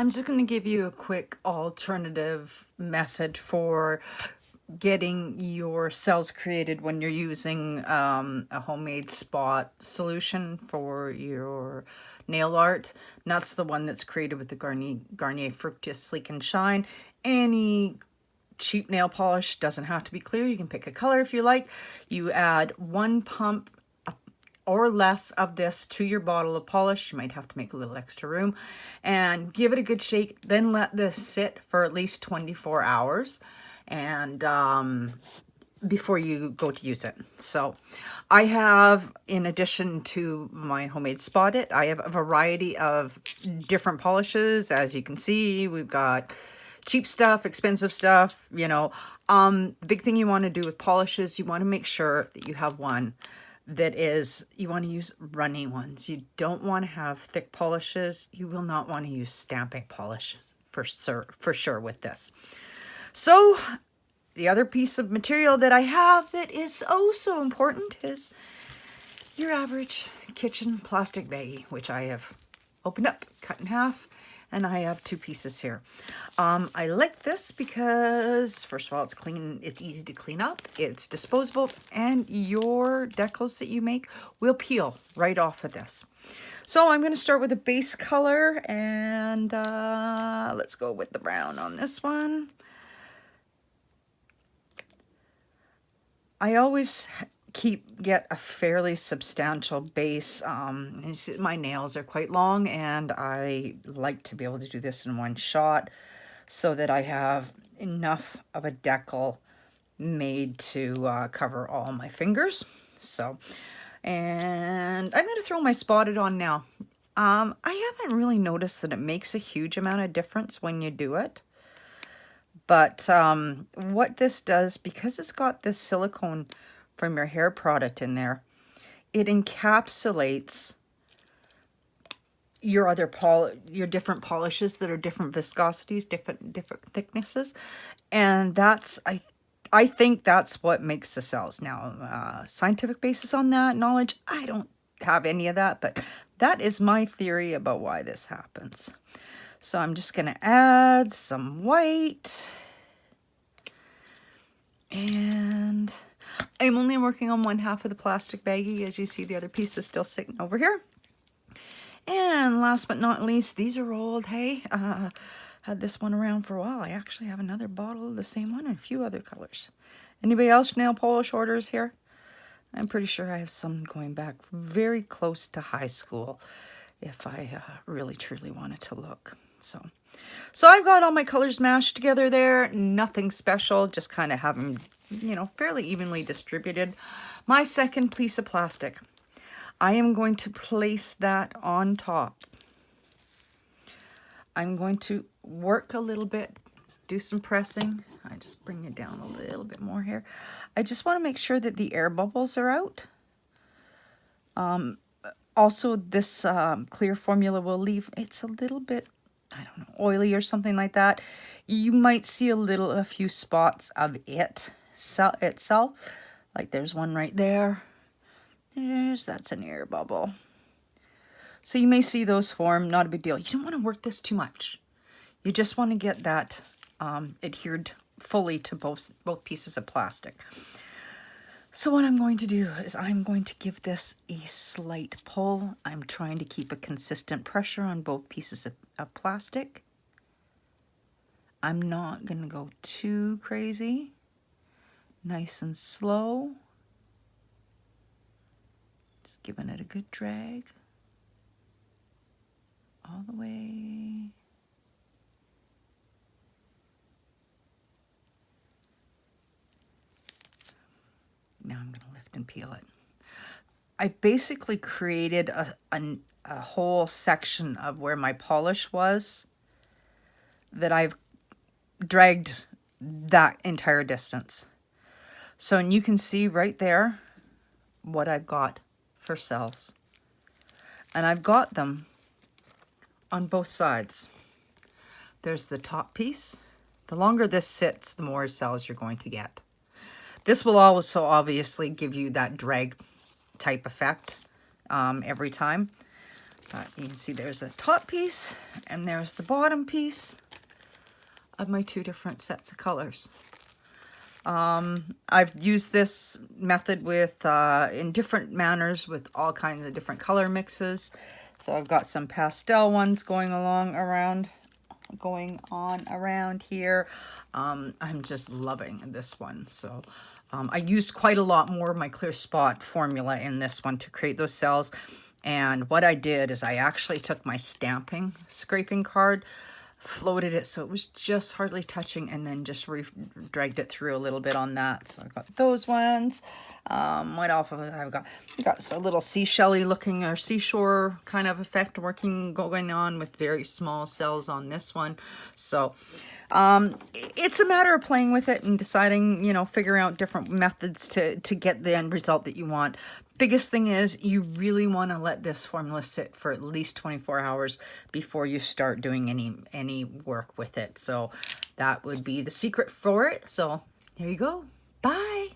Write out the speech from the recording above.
I'm just going to give you a quick alternative method for getting your cells created when you're using a homemade spot solution for your nail art. And that's the one that's created with the Garnier Fructis Sleek and Shine. Any cheap nail polish doesn't have to be clear. You can pick a color if you like. You add 1 pump or less of this to your bottle of polish. You might have to make a little extra room and give it a good shake. Then let this sit for at least 24 hours and before you go to use it. So I have, in addition to my homemade Spot It, I have a variety of different polishes. As you can see, we've got cheap stuff, expensive stuff, you know. The big thing you want to do with polishes, you want to make sure that you have one that is, you want to use runny ones. You don't want to have thick polishes. You will not want to use stamping polishes for sure with this. So the other piece of material that I have that is oh so important is your average kitchen plastic baggie, which I have opened up, cut in half, and I have 2 pieces here. I like this because, first of all, it's clean, it's easy to clean up, it's disposable, and your decals that you make will peel right off of this. So I'm going to start with a base color, and let's go with the brown on this one. I always get a fairly substantial base. My nails are quite long, and I like to be able to do this in one shot so that I have enough of a decal made to cover all my fingers. So, and I'm going to throw my Spot It on now. I haven't really noticed that it makes a huge amount of difference when you do it. But what this does, because it's got this silicone from your hair product in there, it encapsulates your your different polishes that are different viscosities, different thicknesses, and that's I think that's what makes the cells. Now, scientific basis on that knowledge, I don't have any of that, but that is my theory about why this happens. So I'm just going to add some white. And I'm only working on 1/2 of the plastic baggie. As you see, the other piece is still sitting over here. And last but not least, these are old, hey. Had this one around for a while. I actually have another bottle of the same one and a few other colors. Anybody else nail polish orders here? I'm pretty sure I have some going back very close to high school if I really truly wanted to look. So I've got all my colors mashed together there. Nothing special, just kind of have them, you know, fairly evenly distributed. My second piece of plastic, I am going to place that on top. I'm going to work a little bit, do some pressing. I just bring it down a little bit more here. I just want to make sure that the air bubbles are out. Also, this clear formula will leave, it's a little bit, I don't know, oily or something like that. You might see a few spots of it itself. Like there's one right there. That's an air bubble. So you may see those form, not a big deal. You don't want to work this too much. You just want to get that adhered fully to both pieces of plastic. So what I'm going to do is I'm going to give this a slight pull. I'm trying to keep a consistent pressure on both pieces of plastic. I'm not going to go too crazy. Nice and slow. Just giving it a good drag. All the way. Now I'm going to lift and peel it. I've basically created a whole section of where my polish was that I've dragged that entire distance. So, and you can see right there what I've got for cells. And I've got them on both sides. There's the top piece. The longer this sits, the more cells you're going to get. This will also obviously give you that drag type effect every time. But you can see there's the top piece and there's the bottom piece of my two different sets of colors. I've used this method with in different manners with all kinds of different color mixes. So I've got some pastel ones going on around here. I'm just loving this one. So I used quite a lot more of my Clear Spot formula in this one to create those cells. And what I did is I actually took my scraping card, floated it so it was just hardly touching, and then just dragged it through a little bit on that. So I've got those ones. What else have I got? I've got a little seashell-y looking or seashore kind of effect going on with very small cells on this one. So it's a matter of playing with it and deciding, you know, figuring out different methods to get the end result that you want. Biggest thing is you really want to let this formula sit for at least 24 hours before you start doing any work with it. So that would be the secret for it. So there you go. Bye.